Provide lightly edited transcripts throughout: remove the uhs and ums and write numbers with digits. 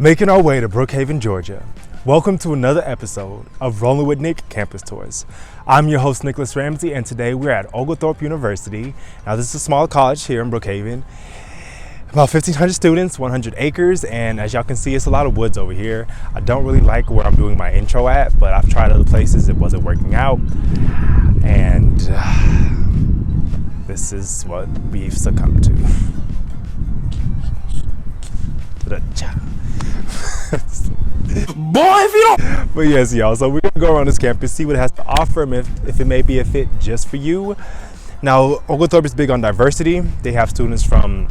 Making our way to Brookhaven, Georgia. Welcome to another episode of Rolling with Nick Campus Tours. I'm your host, Nicholas Ramsey, and today we're at Oglethorpe University. Now, this is a small college here in Brookhaven. About 1,500 students, 100 acres, and as y'all can see, it's a lot of woods over here. I don't really like where I'm doing my intro at, but I've tried other places, it wasn't working out. And this is what we've succumbed to. Boy, if you don't. But yes, y'all, so we're gonna go around this campus, see what it has to offer, and if it may be a fit just for you. Now, Oglethorpe is big on diversity. They have students from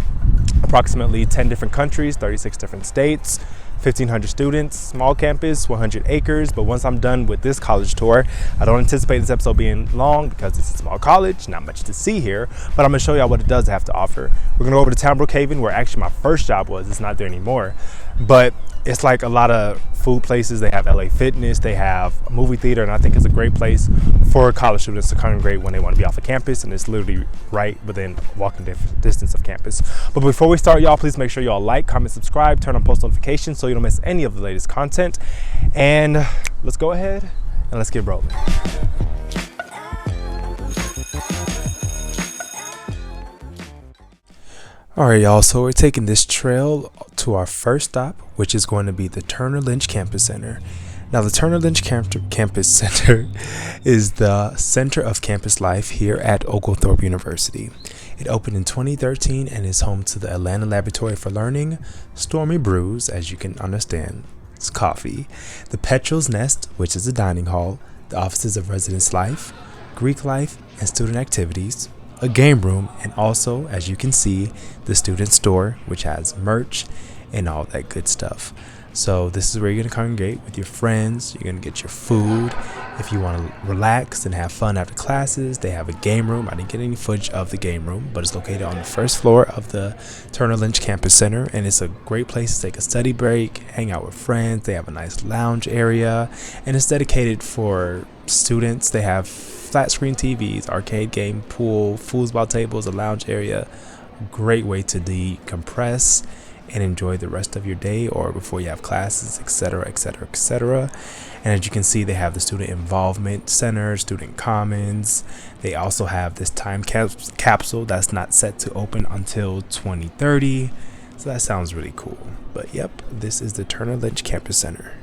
approximately 10 different countries, 36 different states, 1,500 students, small campus, 100 acres. But once I'm done with this college tour, I don't anticipate this episode being long because it's a small college, not much to see here, but I'm gonna show y'all what it does have to offer. We're gonna go over to Town Brookhaven, where actually my first job was. It's not there anymore, but it's like a lot of food places. They have LA Fitness, they have a movie theater, and I think it's a great place for college students to congregate when they want to be off of campus, and it's literally right within walking distance of campus. But before we start, y'all, please make sure y'all like, comment, subscribe, turn on post notifications so you don't miss any of the latest content. And let's go ahead and let's get rolling. All right, y'all, so we're taking this trail to our first stop, which is going to be the Turner Lynch Campus Center. Now, the Turner Lynch Campus Center is the center of campus life here at Oglethorpe University. It opened in 2013 and is home to the Atlanta Laboratory for Learning, Stormy Brews, as you can understand, it's coffee, the Petrel's Nest, which is a dining hall, the offices of Residence Life, Greek Life, and student activities, a game room, and also, as you can see, the student store, which has merch and all that good stuff. So this is where you're going to congregate with your friends. You're going to get your food. If you want to relax and have fun after classes, they have a game room. I didn't get any footage of the game room, but it's located on the first floor of the Turner Lynch Campus Center, and it's a great place to take a study break, hang out with friends. They have a nice lounge area, and it's dedicated for students. They have flat screen TVs, arcade game, pool, foosball tables, a lounge area. Great way to decompress and enjoy the rest of your day or before you have classes, etc., etc., etc. And as you can see, they have the student involvement center, student commons. They also have this time capsule that's not set to open until 2030. So that sounds really cool. But yep, this is the Turner Lynch Campus Center.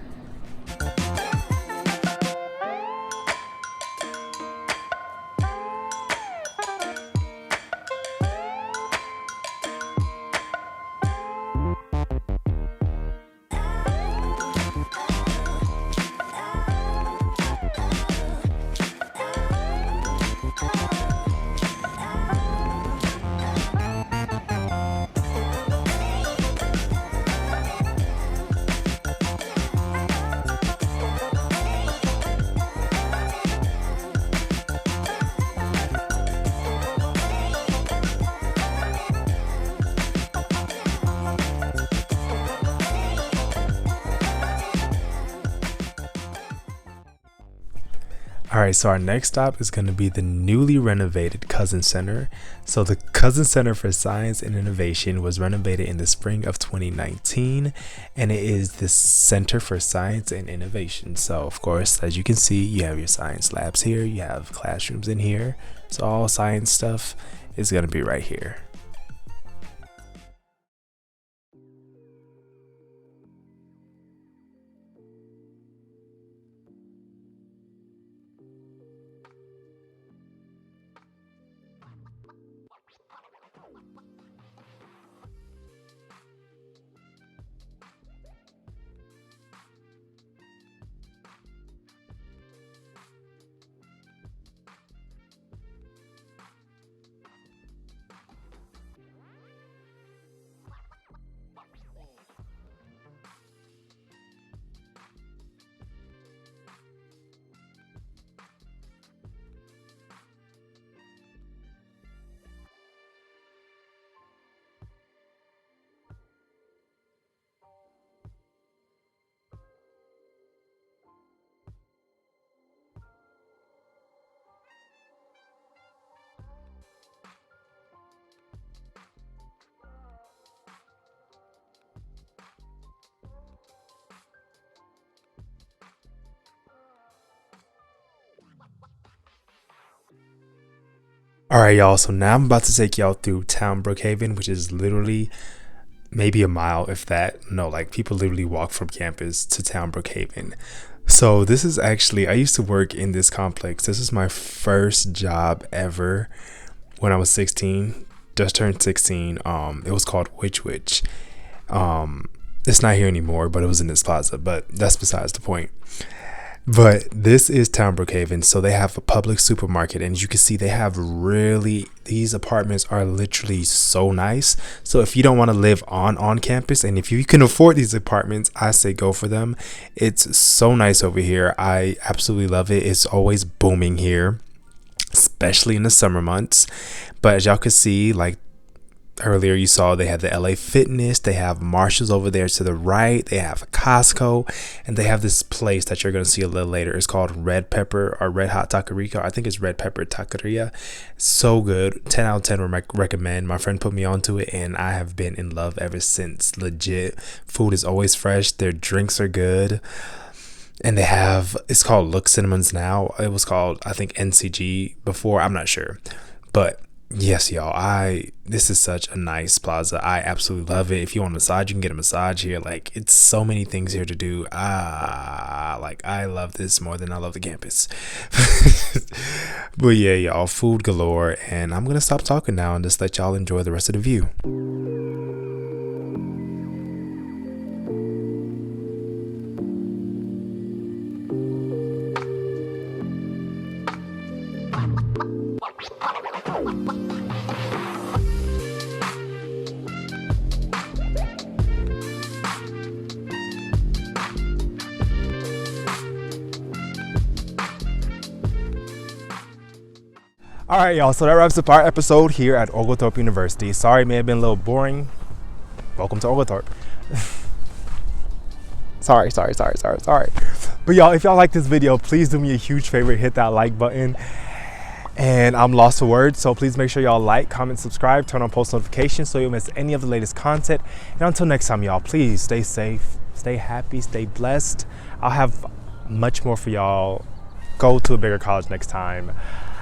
All right, so our next stop is going to be the newly renovated Cousin Center. So the Cousin Center for Science and Innovation was renovated in the spring of 2019, and it is the Center for Science and Innovation. So of course, as you can see, you have your science labs here, you have classrooms in here. So all science stuff is going to be right here. All right, y'all. So now I'm about to take y'all through Town Brookhaven, which is literally maybe a mile, if that. No, like people literally walk from campus to Town Brookhaven. So this is actually, I used to work in this complex. This is my first job ever when I was 16, just turned 16. It was called Witch. It's not here anymore, but it was in this plaza, but that's besides the point. But this is Town Brookhaven. So they have a public supermarket, and you can see they have these apartments are literally so nice. So if you don't want to live on campus, and if you can afford these apartments, I say go for them. It's so nice over here. I absolutely love it. It's always booming here, especially in the summer months. But as y'all can see, like earlier you saw, they have the LA Fitness, they have Marshalls over there to the right, they have Costco, and they have this place that you're going to see a little later. It's called Red Pepper or Red Hot Taqueria. I think it's Red Pepper Taqueria. So good. 10 out of 10 would recommend. My friend put me onto it, and I have been in love ever since. Legit. Food is always fresh. Their drinks are good. And they have, it's called Look Cinnamons now. It was called, I think, NCG before. I'm not sure. But yes, y'all, this is such a nice plaza. I absolutely love it. If you want a massage, you can get a massage here. Like, it's so many things here to do. Like, I love this more than I love the campus. But yeah, y'all, food galore. And I'm gonna stop talking now and just let y'all enjoy the rest of the view. All right, y'all, so that wraps up our episode here at Oglethorpe University. Sorry, it may have been a little boring. Welcome to Oglethorpe. Sorry. But y'all, if y'all like this video, please do me a huge favor, hit that like button. And I'm lost for words, so please make sure y'all like, comment, subscribe, turn on post notifications so you'll miss any of the latest content. And until next time, y'all, please stay safe, stay happy, stay blessed. I'll have much more for y'all. Go to a bigger college next time.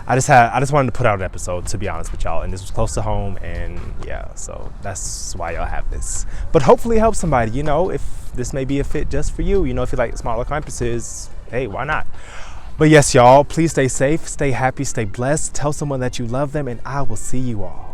I just wanted to put out an episode, to be honest with y'all, and this was close to home, and yeah, so that's why y'all have this. But hopefully it helps somebody, you know, if this may be a fit just for you, you know, if you like smaller campuses, hey, why not? But yes, y'all, please stay safe, stay happy, stay blessed, tell someone that you love them, and I will see you all